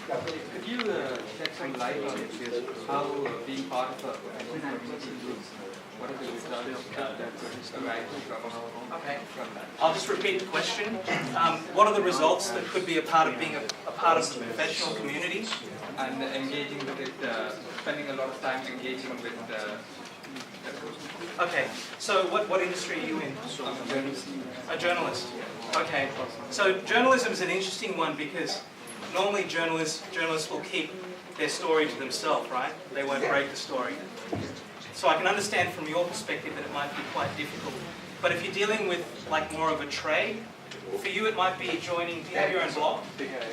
Could you shed some light on how being part of a community looks? What are the results that could arise Okay. from that? I'll just repeat the question. What are the results that could be a part of being a part of the professional community? And engaging with it, spending a lot of time engaging with Okay, so what industry are you in? A journalist. Okay, so journalism is an interesting one because normally journalists will keep their story to themselves, right? They won't break the story. So I can understand from your perspective that it might be quite difficult. But if you're dealing with like more of a trade, for you it might be joining, do you have your own blog?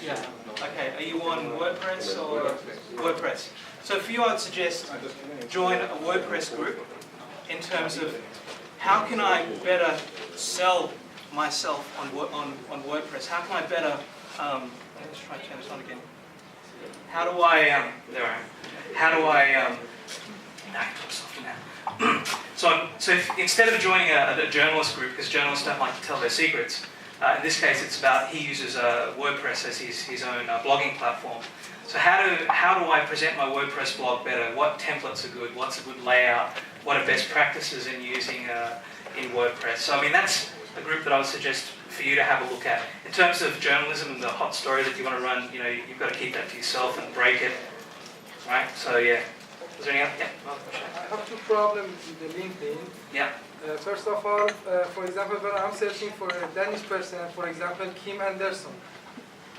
Yeah. Okay, are you on WordPress or WordPress? So for you I'd suggest join a WordPress group in terms of how can I better sell myself on WordPress? How can I better, let's try to turn this on again. How do I, So instead of joining a journalist group, because journalists don't like to tell their secrets, in this case it's about, he uses WordPress as his own blogging platform. So how do I present my WordPress blog better? What templates are good? What's a good layout? What are best practices in using in WordPress? So I mean that's a group that I would suggest for you to have a look at. In terms of journalism and the hot story that you want to run, you know, you've got to keep that to yourself and break it, right? So yeah. Is there any other? Yeah. I have two problems with the LinkedIn. Yeah. First of all, for example, when I'm searching for a Danish person, for example, Kim Anderson.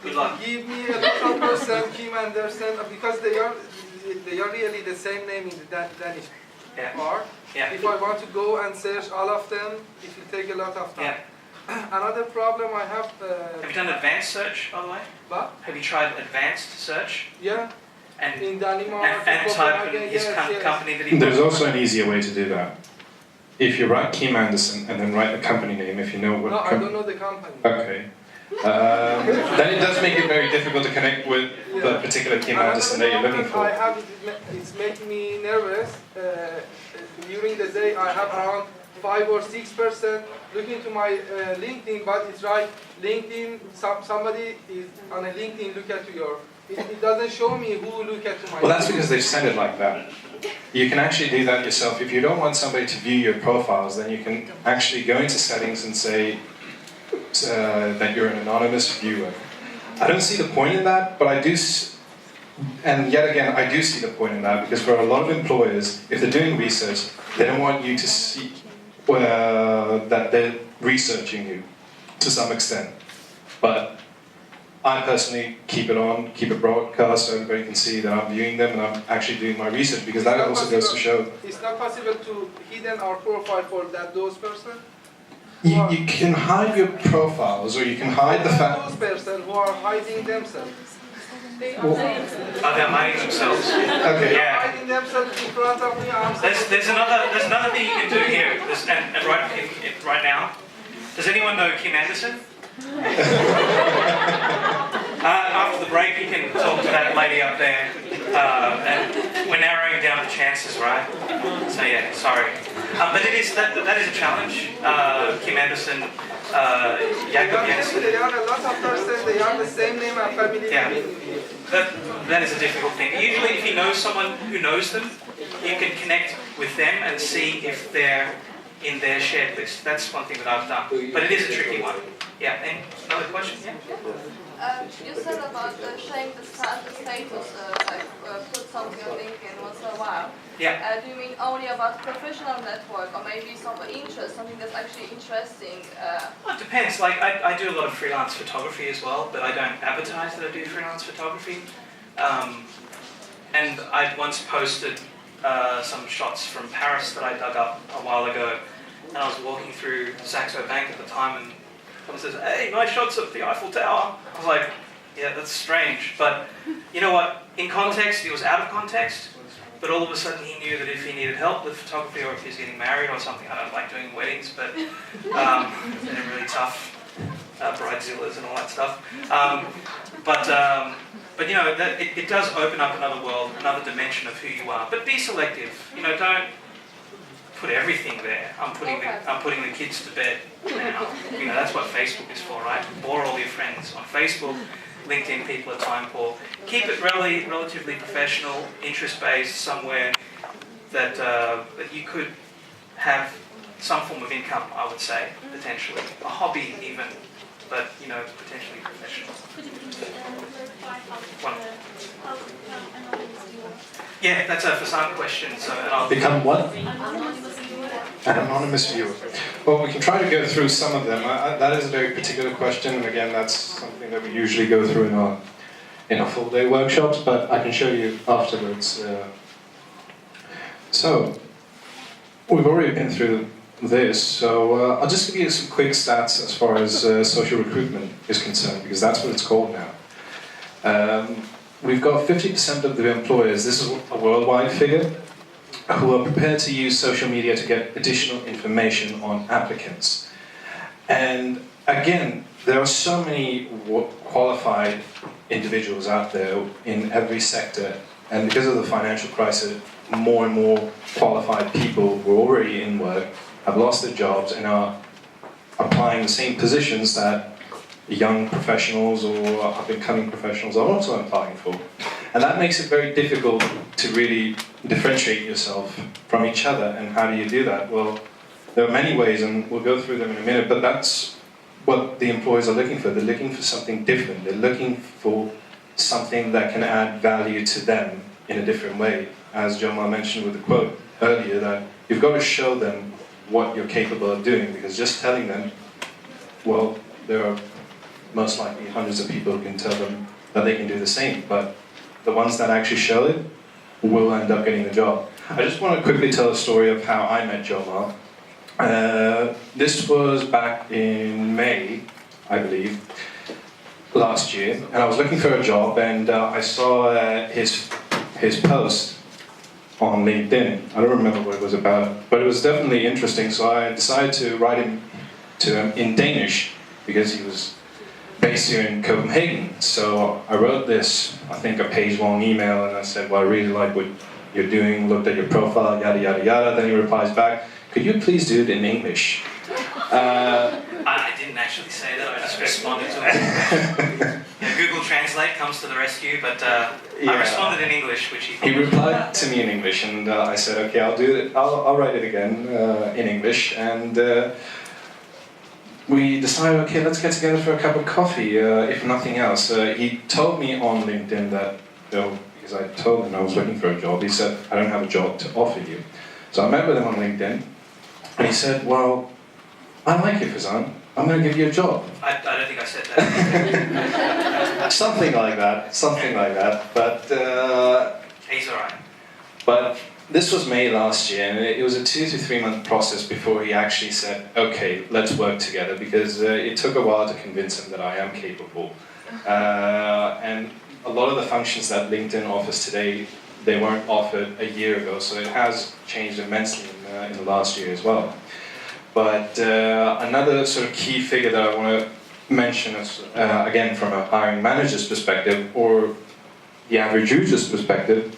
Good luck. Give me a local person, Kim Anderson, because they are really the same name in the Danish part. Yeah. If I want to go and search all of them, it will take a lot of time. Yeah. Another problem I have. Have you done advanced search, by the way? What? Have you tried advanced search? Yeah. And in Denmark, and type in his company that he. There's also an easier way to do that. If you write Kim Anderson and then write the company name, if you know what. No, I don't know the company. Okay. Then it does make it very difficult to connect with the particular Kim Anderson that you're looking for. It's making me nervous. During the day, I have around 5 or 6% looking to my LinkedIn, but it's right. LinkedIn, somebody is on a LinkedIn. Look at your. It doesn't show me who look at my. Well, that's because they've set it like that. You can actually do that yourself. If you don't want somebody to view your profiles, then you can actually go into settings and say that you're an anonymous viewer. I don't see the point in that, but I do, and yet again, I do see the point in that, because for a lot of employers, if they're doing research, they don't want you to see that they're researching you to some extent. But I personally keep it on, keep it broadcast so everybody can see that I'm viewing them and I'm actually doing my research, because that also goes to show. It's not possible to hidden our profile for those person? You can hide your profiles, or you can hide the fact. Those person who are hiding themselves. They're hiding themselves. Okay. Yeah. Hiding themselves in front of me. There's another thing you can do here, and right now. Does anyone know Kim Anderson? After the break, you can talk to that lady up there, and we're narrowing down the chances, right? So yeah, sorry, but it is that is a challenge. Kim Anderson, Jacob Jensen. They are a lot of persons. They are the same name and family. Yeah, that is a difficult thing. Usually, if you know someone who knows them, you can connect with them and see if they're in their shared list. That's one thing that I've done, but it is a tricky one. Yeah, and another question? Yeah. You said about sharing the status, like put something on LinkedIn once in a while. Yeah. Do you mean only about professional network, or maybe something that's actually interesting? Well, it depends. Like I do a lot of freelance photography as well, but I don't advertise that I do freelance photography. And I once posted some shots from Paris that I dug up a while ago, and I was walking through Saxo Bank at the time, and someone says, "Hey, nice shots of the Eiffel Tower." I was like, "Yeah, that's strange." But you know what? In context, it was out of context. But all of a sudden, he knew that if he needed help with photography, or if he was getting married or something, I don't like doing weddings, but they're really tough, bridezillas and all that stuff. But you know, that it does open up another world, another dimension of who you are. But be selective. You know, don't put everything there. I'm putting the kids to bed now. You know, that's what Facebook is for, right? Bore all your friends on Facebook. LinkedIn people are time poor. Keep it relatively professional, interest-based, somewhere that that you could have some form of income, I would say, potentially. A hobby even, but, you know, potentially professional. Could you please clarify how anonymous you are? Yeah, that's a Faizan question. So, and I'll Become what? Anonymous viewer. An anonymous viewer. Well, we can try to go through some of them. That is a very particular question, and again, that's something that we usually go through in our full-day workshops, but I can show you afterwards. So, we've already been through this, so I'll just give you some quick stats as far as social recruitment is concerned, because that's what it's called now. We've got 50% of the employers, this is a worldwide figure, who are prepared to use social media to get additional information on applicants. And again, there are so many qualified individuals out there in every sector, and because of the financial crisis, more and more qualified people who are already in work have lost their jobs and are applying the same positions that young professionals or up-and-coming professionals are also applying for. And that makes it very difficult to really differentiate yourself from each other. And how do you do that? Well, there are many ways, and we'll go through them in a minute, but that's what the employers are looking for. They're looking for something different. They're looking for something that can add value to them in a different way. As Jomar mentioned with the quote earlier, that you've got to show them what you're capable of doing, because just telling them, well, there are most likely hundreds of people who can tell them that they can do the same, but the ones that actually show it will end up getting the job. I just want to quickly tell a story of how I met Jomar. This was back in May, I believe, last year, and I was looking for a job, and I saw his post on LinkedIn. I don't remember what it was about, but it was definitely interesting, so I decided to write him to him in Danish, because he was based here in Copenhagen. So I wrote this, I think, a page-long email, and I said, well, I really like what you're doing, looked at your profile, yada, yada, yada. Then he replies back, could you please do it in English? I didn't actually say that, I just responded to him. Google Translate comes to the rescue, but I responded in English, which he replied to me in English, and I said, okay, I'll do it. I'll write it again in English, and we decided, okay, let's get together for a cup of coffee, if nothing else. He told me on LinkedIn that, because I told him I was looking for a job, he said, I don't have a job to offer you. So I met with him on LinkedIn, and he said, well, I like you, Faizan. I'm going to give you a job. I don't think I said that. Something like that, but... He's alright. But this was May last year, and it was a 2 to 3 month process before he actually said, okay, let's work together, because it took a while to convince him that I am capable. And a lot of the functions that LinkedIn offers today, they weren't offered a year ago, so it has changed immensely in the last year as well. But another sort of key figure that I want to mention is, again, from a hiring manager's perspective, or the average user's perspective,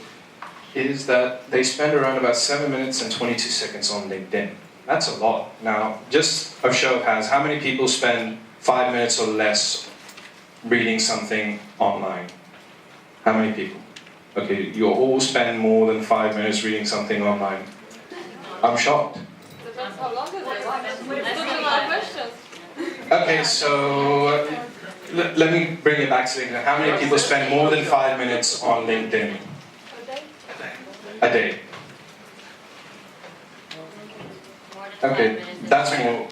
is that they spend around about 7 minutes and 22 seconds on LinkedIn. That's a lot. Now, just a show of hands, how many people spend 5 minutes or less reading something online? How many people? Okay, you all spend more than 5 minutes reading something online. I'm shocked. Depends how long is it? There's a lot of questions. Okay, so let me bring it back to LinkedIn. How many people spend more than 5 minutes on LinkedIn? A day. Okay, that's more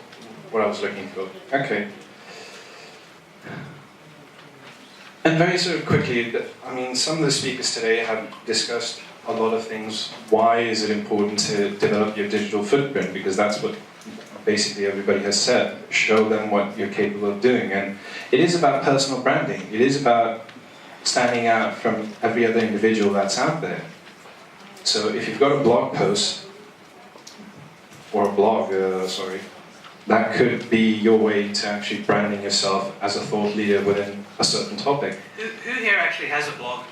what I was looking for. Okay. And very sort of quickly, I mean, some of the speakers today have discussed a lot of things. Why is it important to develop your digital footprint? Because that's what basically everybody has said. Show them what you're capable of doing. And it is about personal branding. It is about standing out from every other individual that's out there. So if you've got a blog post, or a blog, that could be your way to actually branding yourself as a thought leader within a certain topic. Who here actually has a blog?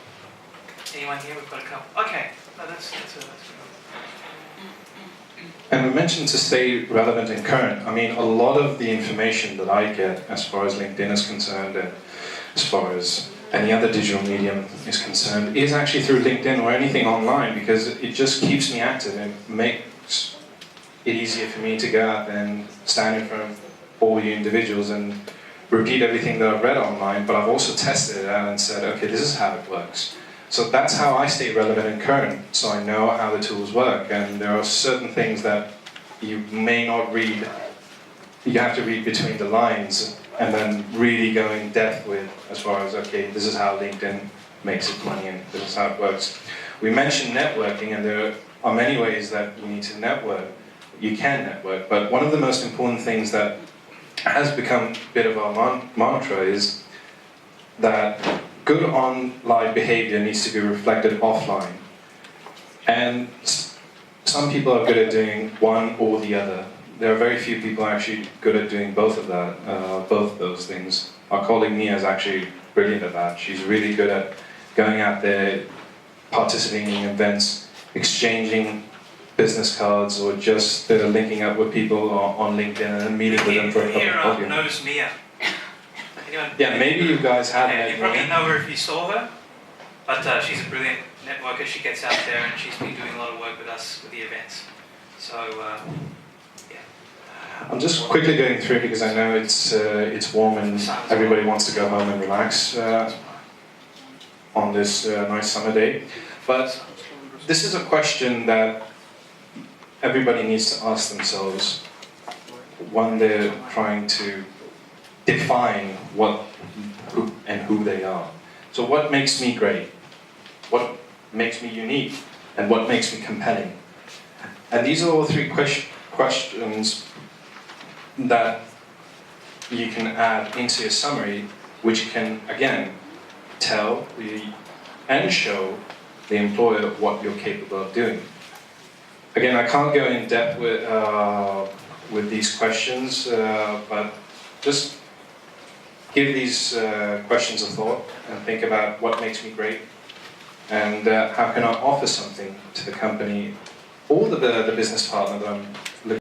Anyone here? We've got a couple. Okay, no, that's good. And we mentioned to stay relevant and current. I mean, a lot of the information that I get as far as LinkedIn is concerned, and as far as any other digital medium is concerned, is actually through LinkedIn or anything online, because it just keeps me active and makes it easier for me to go out and stand in front of all you individuals and repeat everything that I've read online, but I've also tested it out and said, okay, this is how it works. So that's how I stay relevant and current, so I know how the tools work. And there are certain things that you may not read, you have to read between the lines and then really go in depth with, as far as, okay, this is how LinkedIn makes its money and this is how it works. We mentioned networking, and there are many ways that you need to network. You can network, but one of the most important things that has become a bit of our mantra is that good online behavior needs to be reflected offline. And some people are good at doing one or the other. There are very few people actually good at doing both of that, both of those things. Our colleague Mia is actually brilliant at that. She's really good at going out there, participating in events, exchanging business cards, or just linking up with people on LinkedIn and then meeting with them for a cup of coffee. Knows Mia. Anyone? Yeah, maybe you guys have met You probably Mia. know her if you saw her, but she's a brilliant networker. She gets out there and she's been doing a lot of work with us with the events. So, yeah. I'm just quickly going through because I know it's warm and everybody wants to go home and relax on this nice summer day. But this is a question that everybody needs to ask themselves when they're trying to define who they are. So what makes me great? What makes me unique? And what makes me compelling? And these are all three questions that you can add into a summary, which can, again, tell and show the employer what you're capable of doing. Again, I can't go in depth with these questions, but just give these questions a thought and think about what makes me great and how can I offer something to the company or the business partner that I'm